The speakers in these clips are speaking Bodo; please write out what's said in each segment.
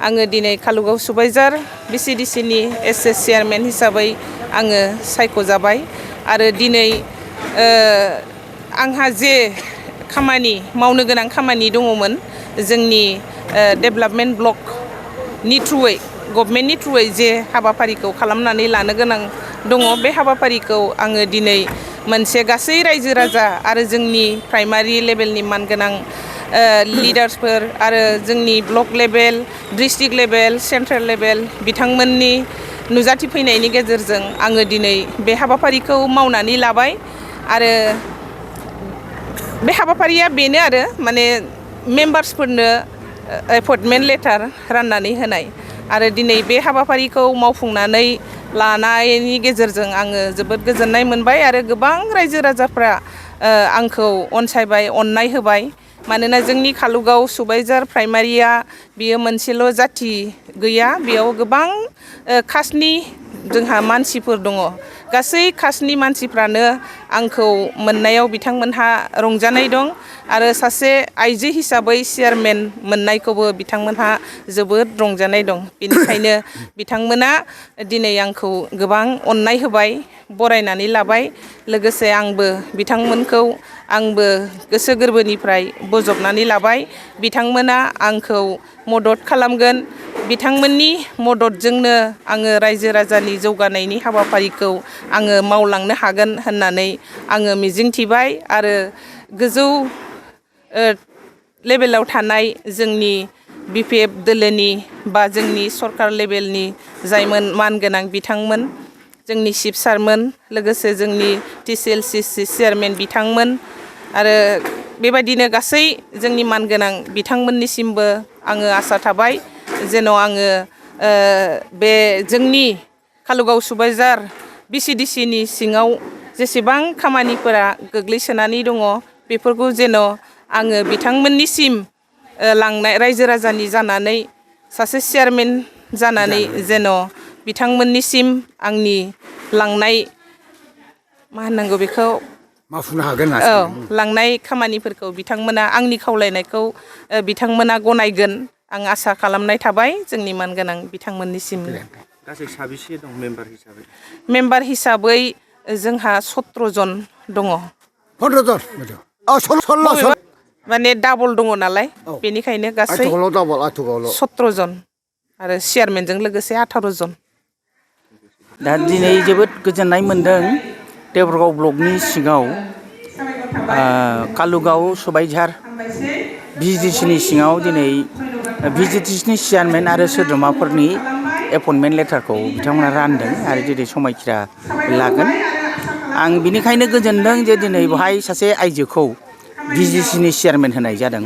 आङो दिनै कालुगाव सुबाइजार बिसिडिसिनि एसएस चेयारमेन हिसाबै आङो सायख'जाबाय आरो दिनै आंहा जे खामानि मावनो गोनां खामानि दङमोन जोंनि डेभेलपमेन्ट ब्लकनि थ्रुयै गभर्नमेन्टनि थ्रुयै जे हाबाफारिखौ खालामनानै लानो गोनां दङ बे हाबाफारिखौ आङो दिनै मोनसे गासै रायजो राजा आरो जोंनि प्राइमारि लेभेलनि मानगोनां लिडार्सफोर आरो जोंनि block level district level central level बिथांमोननि नुजाथिफैनायनि गेजेरजों आङो दिनै बे हाबाफारिखौ मावनानै लाबाय आरो बे हाबाफारिया बेनो आरो माने मेम्बार्सफोरनो एपइन्टमेन्ट लेटार राननानै होनाय आरो दिनै बे हाबाफारिखौ मावफुंनानै लानायनि गेजेरजों आङो जोबोद गोजोननाय मोनबाय आरो गोबां रायजो राजाफ्रा आंखौ अनसायबाय अननाय होबाय मानोना जोंनि कालुगाव सुबाइजार प्राइमारिया बियो मोनसेल' जाथि गैया बेयाव गोबां कास्टनि जोंहा मानसिफोर दङ गासै कास्टनि मानसिफ्रानो आंखौ मोननायाव बिथांमोनहा रंजानाय दं आरो सासे आइजो हिसाबै चेयारमेन मोननायखौबो बिथांमोनहा जोबोद रंजानाय दं बेनिखायनो बिथांमोना दिनै आंखौ गोबां अननाय होबाय बरायनानै लाबाय लोगोसे आंबो बिथांमोनखौ आंबो गोसो गोरबोनिफ्राय बोजबनानै लाबाय बिथांमोना आंखौ मदद खालामगोन बिथांमोननि मददजोंनो आङो रायजो राजानि जौगानायनि हाबाफारिखौ आङो मावलांनो हागोन होननानै आङो मिजिंथिबाय आरो गोजौ लेभेलाव थानाय जोंनि बिपिएफ दोलोनि बा जोंनि सरकार लेभेलनि जायमोन मानगोनां बिथांमोन जोंनि चिफ सारमोन लोगोसे जोंनि टिसिएलसि चेयारमेन बिथांमोन आरो बेबायदिनो गासै जोंनि मानगोनां बिथांमोननिसिमबो आङो आसा थाबाय जेन' आङो बे जोंनि कालुगाव सुबाइजार बिसिडिसिनि सिङाव जेसेबां खामानिफोरा गोग्लैसोनानै दङ बेफोरखौ जेन' आङो बिथांमोननिसिम लांनाय रायजो राजानि जानानै सासे चेयारमेन जानानै जेन' बिथांमोननिसिम आंनि लांनाय मा होननांगौ बेखौ मावफुंनो हागोन लांनाय खामानिफोरखौ बिथांमोना आंनि खावलायनायखौ बिथांमोना गनायगोन आं आसा खालामनाय थाबाय जोंनि मानगोनां बिथांमोननिसिम गासै साबेसे दं मेम्बार हिसाबै जोंहा 17 जन दङ 15 जन माने डाबल दङ नालाय बेनिखायनो गासै 17 जन आरो चेयारमेनजों लोगोसे 18 जन दा दिनै जोबोद गोजोननाय मोनदों देबरगाव ब्लकनि सिङाव कालुगाव सुबाइझार बिजिडिसिनि सिङाव दिनै बिजिडिसिनि चेयारमेन आरो सोद्रोमाफोरनि एपइन्टमेन्ट लेटारखौ बिथांमोना रानदों आरो दिनै समायखिरा लागोन आं बिनिखायनो गोजोनदों जे दिनै बेवहाय सासे आइजोखौ बिजिडिसिनि चेयारमेन होनाय जादों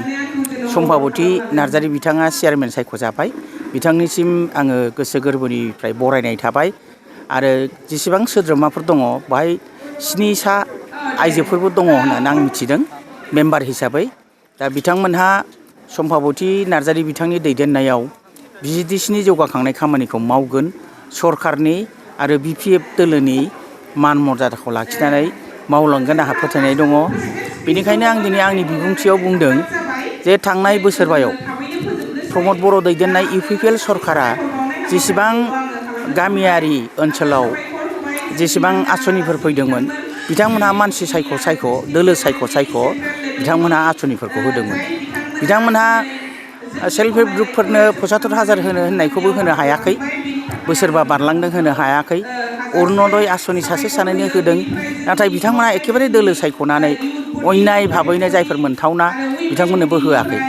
सम्भाबती नार्जारी बिथाङा चेयारमेन सायख'जाबाय बिथांनिसिम आङो गोसो गोरबोनिफ्राय बरायनाय थाबाय आरो जेसेबां सोद्रोमाफोर दङ बेवहाय 7सा आइजोफोरबो दङ होननानै आं मिथिदों मेम्बार हिसाबै दा बिथांमोनहा सम्भाबती नार्जारी बिथांनि दैदेननायाव बिजिडिसिनि जौगाखांनाय खामानिखौ मावगोन सरकारनि आरो बिपिएफ दोलोनि मान मर्यादाखौ लाखिनानै मावलांगोन आंहा फोथायनाय दङ बेनिखायनो आं दिनै आंनि बिबुंथियाव बुंदों जे थांनाय बोसोरबायाव प्रमद बर' दैदेननाय इउपिपिएल सरकारा जेसेबां गामियारि ओनसोलाव जेसेबां आसनिफोर फैदोंमोन बिथांमोनहा मानसि सायख' दोलो सायख' बिथांमोनहा आसनिफोरखौ होदोंमोन बिथांमोनहा सेल्फ हेल्प ग्रुपफोरनो 75,000 होननायखौबो होनो हायाखै बोसोरबा बारलांदों होनो हायाखै अरुणोदय आसनि सासे सानैनो होदों नाथाय बिथांमोना एखेबारे दोलो सायख'नानै अन्याय भाबैनो जायफोर मोनथावना बिथांमोननोबो होआखै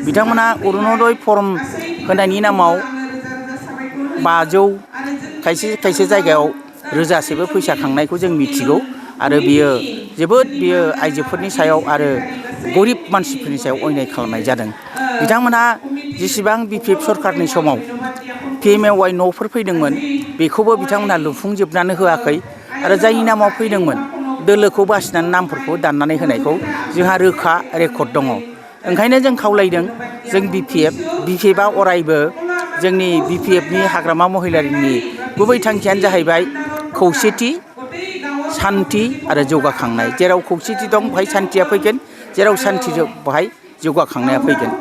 बिथांमोना अरुणोदय फर्म होनायनि नामाव 500 खायसे जायगायाव रोजासेबो फैसा खांनायखौ जों मिथिगौ आरो बियो आइजोफोरनि सायाव आरो गरिब मानसिफोरनि सायाव अन्याय खालामनाय जादों बिथांमोनहा जेसेबां बिपिएफ सरकारनि समाव पिएमएवाइ न'फोर फैदोंमोन बेखौबो बिथांमोनहा लुफुंजोबनानै होआखै आरो जायनि नामाव फैदोंमोन दोलोखौ बासिनानै नामफोरखौ दाननानै होनायखौ जोंहा रोखा रेकर्ड दङ ओंखायनो जों खावलायदों जों बिपिएफआ अरायबो जोंनि बिपिएफनि हाग्रामा महिलारिनि गुबै थांखियानो जाहैबाय खौसेथि सान्थि आरो जौगाखांनाय जेराव खौसेथि दं बेवहाय सान्थिया फैगोन जेराव सान्थि दं बेवहाय जौगाखांनाया फैगोन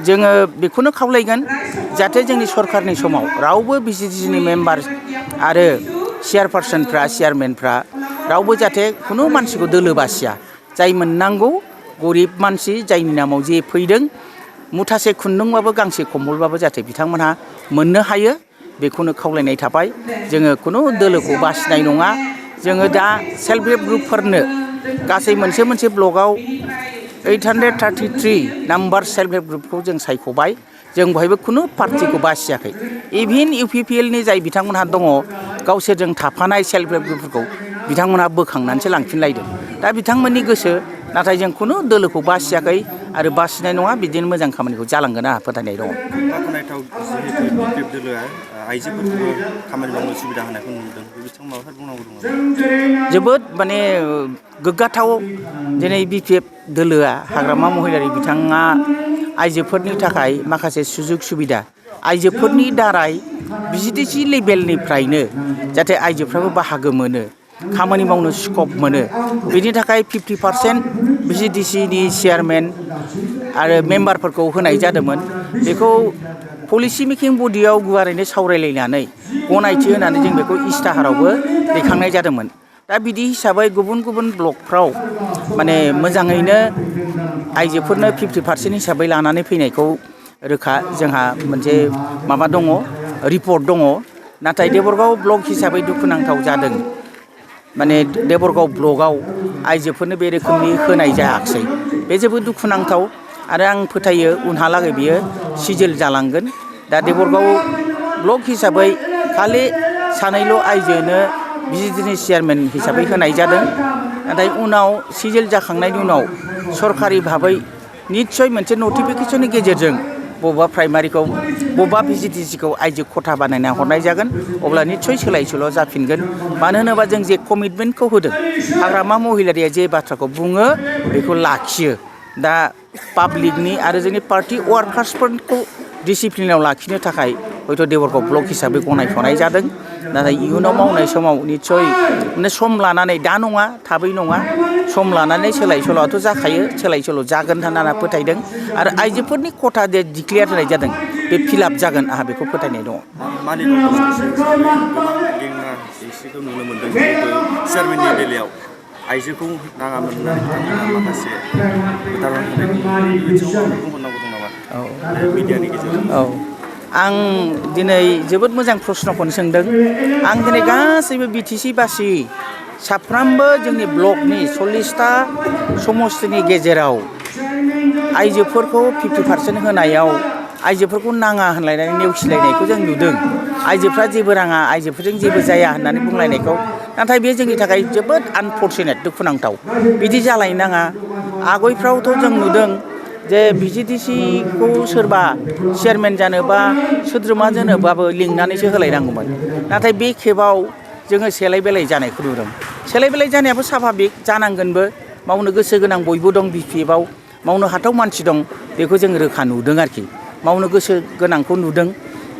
जोङो बेखौनो खावलायगोन जाहाथे जोंनि सरकारनि समाव रावबो बिजिटिसिनि मेम्बार आरो चेयारपारसनफ्रा चेयारमेनफ्रा रावबो जाहाथे खुनु मानसिखौ दोलो बासिया जाय मोननांगौ गरिब मानसि जायनि नामाव जे फैदों मुथासे खुन्दुंबाबो गांसे कम्बलबाबो जाहाथे बिथांमोनहा मोननो हायो बेखौनो खावलायनाय थाबाय जोङो खुनु दोलोखौ बासिनाय नङा जोङो दा सेल्फ हेल्प ग्रुपफोरनो गासै मोनसे ब्लकआव 833 नाम्बार सेल्फ हेल्प ग्रुपखौ जों सायख'बाय जों बहायबो खुनु पार्टिखौ बासियाखै इभिन इउपिपिएलनि जाय बिथांमोनहा दङ गावसोरजों थाफानाय सेल्फ हेल्प ग्रुपफोरखौ बिथांमोनहा बोखांनानैसो लांफिनलायदों दा बिथांमोननि गोसो नाथाय जों खुनु दोलोखौ बासियाखै आरो बासिनाय नङा बिदिनो मोजां खामानिखौ जालांगोन आंहा फोथायनाय दङ। बाख्नायथाव जिहेतु बिपिएफ दोलोआ आइजोफोरखौबो खामानि मावनो सुबिदा होनायखौ नुदों बे बिथिङाव माबाफोर बुंनांगौ दङ? जोबोद माने गोग्गाथाव दिनै बिपिएफ दोलोआ हाग्रामा महिलारि बिथाङा आइजोफोरनि थाखाय माखासे सुजुग सुबिदा आइजोफोरनि दाराय बिजिटिसि लेभेलनिफ्रायनो जाहाथे आइजोफ्राबो बाहागो मोनो खामानि मावनो स्कप मोनो बेनि थाखाय 50% बिजिटिसिनि चेयारमेन आरो मेम्बारफोरखौ होनाय जादोंमोन बेखौ पलिसि मेकिं बडियाव गुवारैनो सावरायलायनानै गनायथि होनानै जों बेखौ इस्ताहारावबो दैखांनाय जादोंमोन दा बिदि हिसाबै गुबुन ब्लकफ्राव माने मोजाङैनो आइजोफोरनो 50% हिसाबै लानानै फैनायखौ रोखा जोंहा मोनसे माबा दङ रिपर्ट दङ नाथाय देबरगाव ब्लक हिसाबै दुखुनांथाव जादों माने देबरगाव ब्लकआव आइजोफोरनो बे रोखोमनि होनाय जायाखिसै बे जोबोद दुखुनांथाव आरो आं फोथायो उनहालागै बियो सिजिल जालांगोन दा देबरगाव ब्लक हिसाबै खालि सानैल' आइजोनो बिजिटिसिनि चेयारमेन हिसाबै होनाय जादों नाथाय उनाव सिजिल जाखांनायनि उनाव सरकारि भाबै निस्सय मोनसे नटिफिकेसननि गेजेरजों बबेबा प्राइमारिखौ बबेबा बिजिटिसिखौ आइजो खथा बानायना हरनाय जागोन अब्ला निस्सय सोलाय सोल' जाफिनगोन मानो होनोबा जों जे कमिटमेन्टखौ होदों हाग्रामा महिलारिया जे बाथ्राखौ बुङो बेखौ लाखियो दा पाब्लिकनि आरो जोंनि पार्टि वार्कार्सफोरखौ डिसिप्लिनाव लाखिनो थाखाय हयथ' देबरगाव ब्लक हिसाबै गनायथ'नाय जादों नाथाय इयुनाव मावनाय समाव निस्सय माने सम लानानै दा नङा थाबै नङा सम लानानै सोलाय सोल'आथ' जाखायो सोलाय सोल' जागोन होनना फोथायदों आरो आइजोफोरनि खथा जे डिक्लेयार होनाय जादों बे फिलाप जागोन आंहा बेखौ फोथायनाय दङ। मानिगाव गोबां जेंना जेंसिखौ नुनो मोनदों जिहेतु चेयारमेननि बेलायाव आइजोखौ नाङामोन होननानै बिथांमोना माखासे उदाहरन होनायखौ बिथिङाव बुंहरनांगौ दं नामा? औ मिडियानि गेजेरजों औ आं दिनै जोबोद मोजां प्रश्नखौनो सोंदों आं दिनै गासैबो बिटिसि बासि साफ्रोमबो जोंनि ब्लकनि 40टा समस्तिनि गेजेराव आइजोफोरखौ 50% होनायाव आइजोफोरखौ नाङा होनलायनानै नेवसिलायनायखौ जों नुदों आइजोफ्रा जेबो राङा आइजोफोरजों जेबो जाया होननानै बुंलायनायखौ नाथाय बे जोंनि थाखाय जोबोद आनफर्चुनेट दुखुनांथाव बिदि जालायनो नाङा आगयफ्रावथ' जों नुदों जे बिजिटिसिखौ सोरबा चेयारमेन जानोबा सोद्रोमा जानोबाबो लिंनानैसो होलायनांगौमोन नाथाय बे खेबाव जोङो सेलाय बेलाय जानायखौ नुदों सेलाय बेलाय जानायाबो स्वाभाबिक जानांगोनबो मावनो गोसो गोनां बयबो दं बिपिएफआव मावनो हाथाव मानसि दं बेखौ जों रोखा नुदों आरोखि मावनो गोसो गोनांखौ नुदों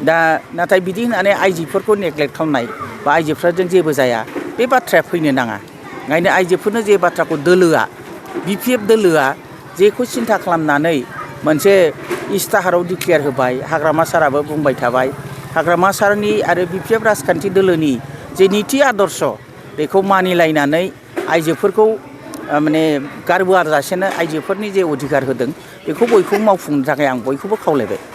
दा नाथाय बिदि होननानै आइजोफोरखौ नेग्लेक्ट खालामनाय बा आइजोफोरजों जेबो जाया बे बाथ्राया फैनो नाङा ओंखायनो आइजोफोरनो जे बाथ्राखौ दोलोआ बिपिएफ दोलोआ जेखौ सिन्था खालामनानै मोनसे इस्ताहाराव डिक्लेयार होबाय हाग्रामा साराबो बुंबाय थाबाय हाग्रामा सारनि आरो बिपिएफ राजखान्थि दोलोनि जे निति आदर्श बेखौ मानिलायनानै आइजोफोरखौ माने गारबोआजासेनो आइजोफोरनि जे अधिकार होदों बेखौ बयखौबो मावफुंनो थाखाय आं बयखौबो खावलायबाय।